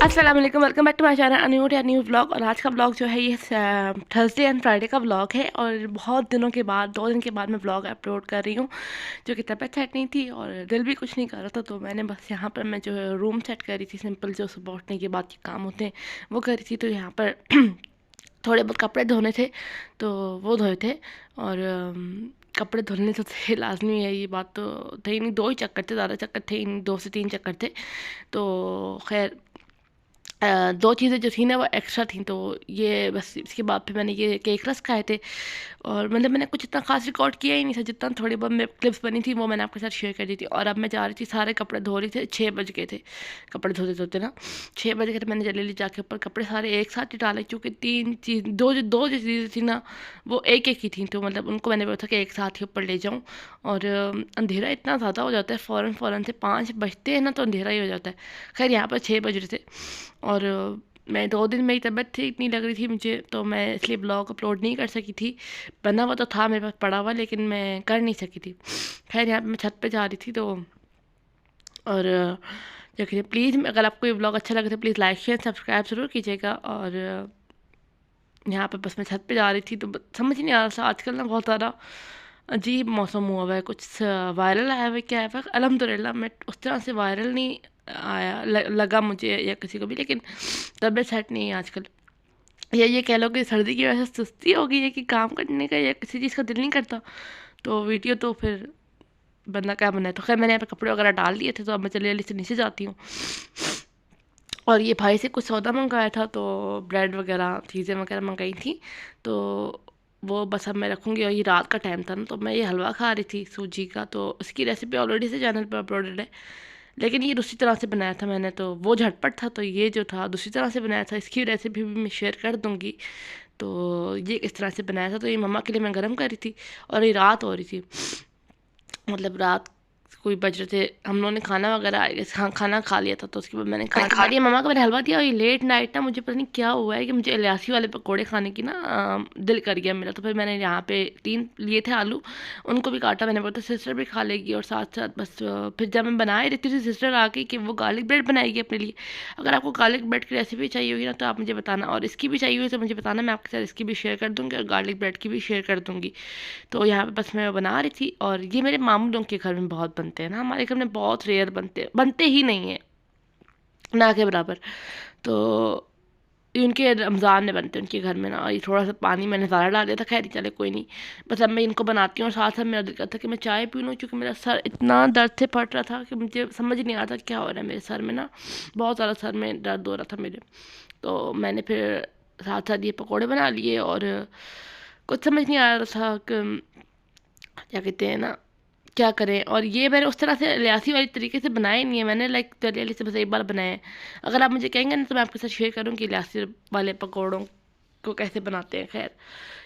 अस्सलाम वालेकुम, welcome back to my channel new vlog. और आज का व्लॉग जो है ये थर्सडे एंड फ्राइडे का व्लॉग है। और बहुत दिनों के बाद 2 दिन के बाद मैं व्लॉग अपलोड कर रही हूँ, जो कि तबीयत सेट नहीं थी और दिल भी कुछ नहीं कर रहा था। तो मैंने बस यहाँ पर मैं जो है रूम सेट कर रही थी, सिंपल जो सुबह उठने के बाद के काम होते हैं वो कर रही थी। तो यहाँ पर थोड़े बहुत कपड़े धोने थे तो वो धोए थे। और कपड़े धुलने तो थे, लाजमी है, ये बात तो थे ही नहीं। 2 ही चक्कर थे, ज़्यादा चक्कर थे ही नहीं, 2 से 3 चक्कर थे। तो खैर 2 चीज़ें जो थी ना वो एक्स्ट्रा थी। तो ये बस इसके बाद फिर मैंने ये केक रस खाए थे। और मतलब मैंने कुछ इतना खास रिकॉर्ड किया ही नहीं था, जितना थोड़ी बहुत मेरे क्लिप्स बनी थी वो मैंने आपके साथ शेयर कर दी थी। और अब मैं जा रही थी, सारे कपड़े धो रही थे, 6 बज गए थे कपड़े धोते धोते ना। 6 बज गए थे, मैंने जल्दी जाके ऊपर कपड़े सारे एक साथ ही डाले, क्योंकि 3 चीज़ दो जो चीज़ें थी ना वो एक एक ही थी। तो मतलब उनको मैंने बोला था कि एक साथ ही ऊपर ले जाऊँ। और अंधेरा इतना ज़्यादा हो जाता है, फ़ौरन से 5 बजते हैं ना तो अंधेरा ही हो जाता है। खैर यहाँ पर 6 बज रहे थे। और मैं 2 दिन मेरी तबीयत ठीक इतनी लग रही थी मुझे, तो मैं इसलिए ब्लॉग अपलोड नहीं कर सकी थी। बना हुआ तो था मेरे पास पड़ा हुआ, लेकिन मैं कर नहीं सकी थी। खैर यहाँ पे मैं छत पे जा रही थी। तो और क्या कहते हैं, प्लीज़ अगर आपको ये ब्लॉग अच्छा लगे तो प्लीज़ लाइक शेयर सब्सक्राइब ज़रूर कीजिएगा। और यहाँ पे बस मैं छत पे जा रही थी तो समझ ही नहीं आ रहा था। आजकल ना बहुत ज़्यादा अजीब मौसम हुआ हुआ है, कुछ वायरल आया हुआ है, क्या है। अल्हम्दुलिल्लाह मैं उस तरह से वायरल नहीं आया लगा मुझे या किसी को भी, लेकिन तबीयत सेट नहीं है आजकल। या ये कह लो कि सर्दी की वजह से सुस्ती हो गई है कि काम करने का या किसी चीज़ का दिल नहीं करता। तो वीडियो तो फिर बंदा क्या बनाए। तो खैर मैंने यहाँ पे कपड़े वगैरह डाल दिए थे, तो अब मैं जल्दी जल्दी से नीचे जाती हूँ। और ये भाई से कुछ सौदा मंगाया था, तो ब्रेड वगैरह चीज़ें वगैरह मंगाई थी। तो वो बस अब मैं रखूँगी। और ये रात का टाइम था ना, तो मैं ये हलवा खा रही थी सूजी का। तो इसकी रेसिपी ऑलरेडी से चैनल पर अपलोडेड है, लेकिन ये दूसरी तरह से बनाया था मैंने, तो वो झटपट था। तो ये जो था दूसरी तरह से बनाया था, इसकी रेसिपी भी मैं शेयर कर दूँगी। तो ये किस तरह से बनाया था, तो ये मम्मा के लिए मैं गर्म कर रही थी। और ये रात हो रही थी, मतलब रात कोई बज रहे थे, हम लोगों ने खाना वगैरह खाना खा लिया था। तो उसके बाद मैंने खा लिया, मम्मा को मैंने हलवा दिया। और ये लेट नाइट ना मुझे पता नहीं क्या हुआ है कि मुझे इलायची वाले पकोड़े खाने की ना दिल कर गया मेरा। तो फिर मैंने यहाँ पे 3 लिए थे आलू, उनको भी काटा। मैंने बोला सिस्टर भी खा लेगी, और साथ साथ बस फिर जब मैं बना ही रही थी सिस्टर आ गई कि वो गार्लिक ब्रेड बनाएगी अपने लिए। अगर आपको गार्लिक ब्रेड की रेसिपी चाहिए होगी ना तो आप मुझे बताना, और इसकी भी चाहिए होगी तो मुझे बताना, मैं आपके साथ इसकी भी शेयर कर दूँगी और गार्लिक ब्रेड की भी शेयर कर दूँगी। तो यहाँ पे बस मैं बना रही थी। और ये मेरे मामू लोगों के घर में बहुत बनते हैं ना, हमारे घर में बहुत रेयर बनते ही नहीं है, ना के बराबर। तो ये उनके रमज़ान में बनते हैं उनके घर में ना। और ये थोड़ा सा पानी मैंने ज़्यादा डाल दिया था, खैर चले कोई नहीं। बस अब मैं इनको बनाती हूँ और साथ साथ मेरा दिल करता था कि मैं चाय पी लूँ, क्योंकि मेरा सर इतना दर्द से फट रहा था कि मुझे समझ नहीं आ रहा था क्या हो रहा है मेरे सर में ना। बहुत ज़्यादा सर में दर्द हो रहा था मेरे। तो मैंने फिर साथ साथ ये पकौड़े बना लिए। और कुछ समझ नहीं आ रहा था कि क्या कहते हैं ना, क्या करें। और ये मैंने उस तरह से लियासी वाली तरीके से बनाए नहीं है, मैंने लाइक दलिया से बस एक बार बनाए हैं। अगर आप मुझे कहेंगे ना तो मैं आपके साथ शेयर करूँगी लियासी वाले पकौड़ों को कैसे बनाते हैं। खैर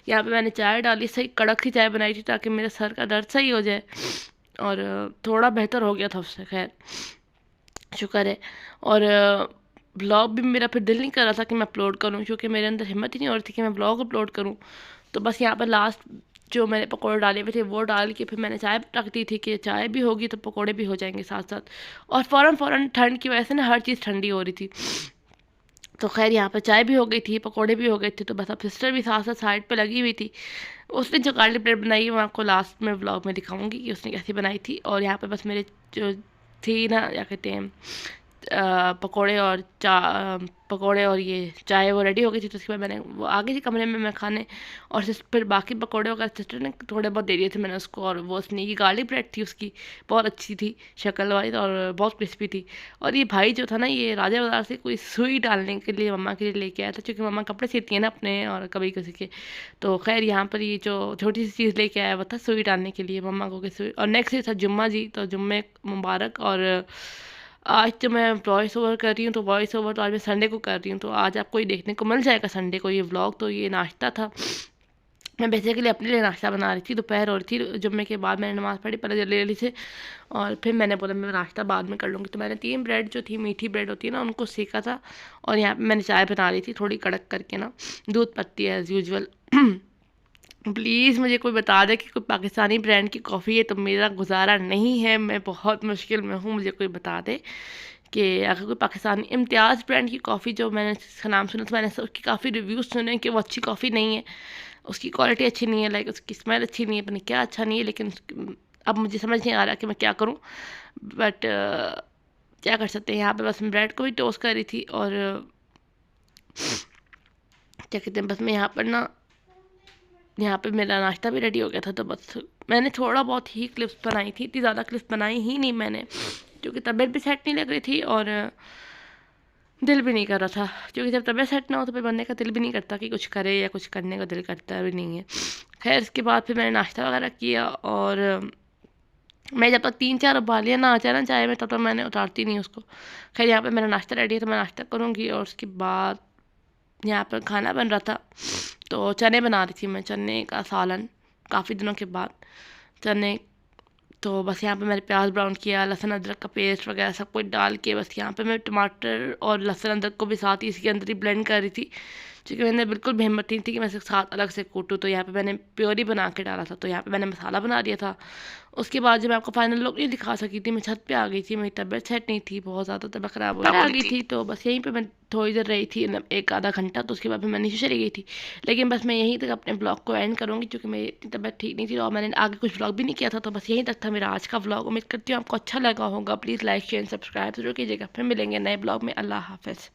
यहाँ पे मैंने चाय डाली, सही कड़क सी चाय बनाई थी ताकि मेरे सर का दर्द सही हो जाए। और थोड़ा बेहतर हो गया था उससे, खैर शुक्र है। और ब्लॉग भी मेरा फिर दिल नहीं कर रहा था कि मैं अपलोड करूँ, क्योंकि मेरे अंदर हिम्मत ही नहीं हो रही थी कि मैं ब्लॉग अपलोड करूँ। तो बस यहाँ पर लास्ट जो मैंने पकौड़े डाले हुए थे वो डाल के फिर मैंने चाय रख दी थी कि चाय भी होगी तो पकौड़े भी हो जाएंगे साथ साथ। और फ़ौरन ठंड की वजह से ना हर चीज़ ठंडी हो रही थी। तो खैर यहाँ पर चाय भी हो गई थी, पकौड़े भी हो गए थे। तो बस अब सिस्टर भी साथ साथ साइड पे लगी हुई थी। उसने जो गार्लिक ब्रेड बनाई है मैं आपको लास्ट में व्लॉग में दिखाऊंगी कि उसने कैसी बनाई थी। और यहाँ पे बस मेरे जो थी ना, क्या कहते हैं, पकोड़े और पकोड़े और ये चाय वो रेडी हो गई थी। तो उसके बाद मैंने वो आ गई थी कमरे में मैं खाने। और फिर बाकी पकोड़े वगैरह सिस्टर ने थोड़े बहुत दे दिए थे मैंने उसको। और वो उसने की गार्लिक ब्रेड थी उसकी, बहुत अच्छी थी शक्ल वाइज और बहुत क्रिस्पी थी। और ये भाई जो था ना, ये राजा बाज़ार से कोई सुई डालने के लिए मम्मा के लिए लेके आया था, क्योंकि मम्मा कपड़े सीती है ना अपने और कभी किसी के। तो खैर यहाँ पर ये जो छोटी सी चीज़ लेके आया वो था सुई डालने के लिए मम्मा को, कि सुई। और नेक्स्ट डे था जुम्मा जी, तो जुम्मे मुबारक। और आज तो मैं वॉइस ओवर कर रही हूँ, तो वॉइस ओवर तो आज मैं संडे को कर रही हूँ, तो आज आपको ये देखने को मिल जाएगा संडे को ये व्लॉग। तो ये नाश्ता था, मैं बेसिकली अपने लिए नाश्ता बना रही थी। दोपहर हो रही थी, जुम्मे के बाद मैंने नमाज़ पढ़ी पहले जल्दी जल्दी से। और फिर मैंने बोला मैं नाश्ता बाद में कर लूँगी। तो मैंने 3 ब्रेड जो थी, मीठी ब्रेड होती है ना, उनको सेका था। और यहाँ पे मैंने चाय बना रही थी थोड़ी कड़क करके ना, दूध पत्ती एज़ यूजुअल। प्लीज़ मुझे कोई बता दे कि कोई पाकिस्तानी ब्रांड की कॉफ़ी है, तो मेरा गुजारा नहीं है, मैं बहुत मुश्किल में हूँ, मुझे कोई बता दे कि अगर कोई पाकिस्तानी इम्तियाज़ ब्रांड की कॉफ़ी, जो मैंने इसका नाम सुना, तो मैंने उसकी काफ़ी रिव्यूज़ सुने कि वो अच्छी कॉफ़ी नहीं है, उसकी क्वालिटी अच्छी नहीं है, लाइक उसकी स्मेल अच्छी नहीं है, पता नहीं क्या अच्छा नहीं है। लेकिन अब मुझे समझ नहीं आ रहा कि मैं क्या करूँ, बट क्या कर सकते हैं। यहाँ पे बस मैं ब्रेड को भी टोस्ट कर रही थी और क्या कहते हैं, बस मैं यहाँ पे मेरा नाश्ता भी रेडी हो गया था। तो बस मैंने थोड़ा बहुत ही क्लिप्स बनाई थी, इतनी ज़्यादा क्लिप्स बनाई ही नहीं मैंने, क्योंकि तबीयत भी सेट नहीं लग रही थी और दिल भी नहीं कर रहा था। क्योंकि जब तबीयत सेट ना हो तो फिर बनने का दिल भी नहीं करता कि कुछ करे, या कुछ करने का दिल करता भी नहीं है। खैर इसके बाद फिर मैंने नाश्ता वगैरह किया और मैं जब तक 3-4 उबालियाँ ना आ जाए ना चाय में, तब तक मैंने उतारती नहीं उसको। खैर यहाँ पे मेरा नाश्ता रेडी है, तो मैं नाश्ता करूँगी। और उसके बाद यहाँ पर खाना बन रहा था, तो चने बना रही थी मैं, चने का सालन, काफ़ी दिनों के बाद चने। तो बस यहाँ पे मैंने प्याज ब्राउन किया, लहसुन अदरक का पेस्ट वगैरह सब कुछ डाल के, बस यहाँ पे मैं टमाटर और लहसुन अदरक को भी साथ ही इसके अंदर ही ब्लेंड कर रही थी, क्योंकि मैंने बिल्कुल भी हिम्मत नहीं थी कि मैं इसे साथ अलग से कूटूँ। तो यहाँ पे मैंने प्योरी बना के डाला था, तो यहाँ पे मैंने मसाला बना दिया था। उसके बाद जब मैं आपको फाइनल लुक नहीं दिखा सकी थी, मैं छत पे आ गई थी, मेरी तबीयत सेट नहीं थी, बहुत ज़्यादा तबीयत ख़राब हो गई थी। तो बस यहीं पे मैं थोड़ी देर रही थी, 1 आधा घंटा। तो उसके बाद फिर मैं नीचे चली गई थी। लेकिन बस मैं यहीं तक अपने ब्लॉग को एंड करूँगी, क्योंकि मेरी इतनी तबीयत ठीक नहीं थी और मैंने आगे कुछ ब्लॉग भी नहीं किया था। तो बस यहीं तक था मेरा आज का ब्लॉग। उम्मीद करती हूँ आपको अच्छा लगा होगा। प्लीज़ लाइक शेयर सब्सक्राइब जरूर कीजिएगा। फिर मिलेंगे नए ब्लॉग में। अल्लाह हाफ़िज़।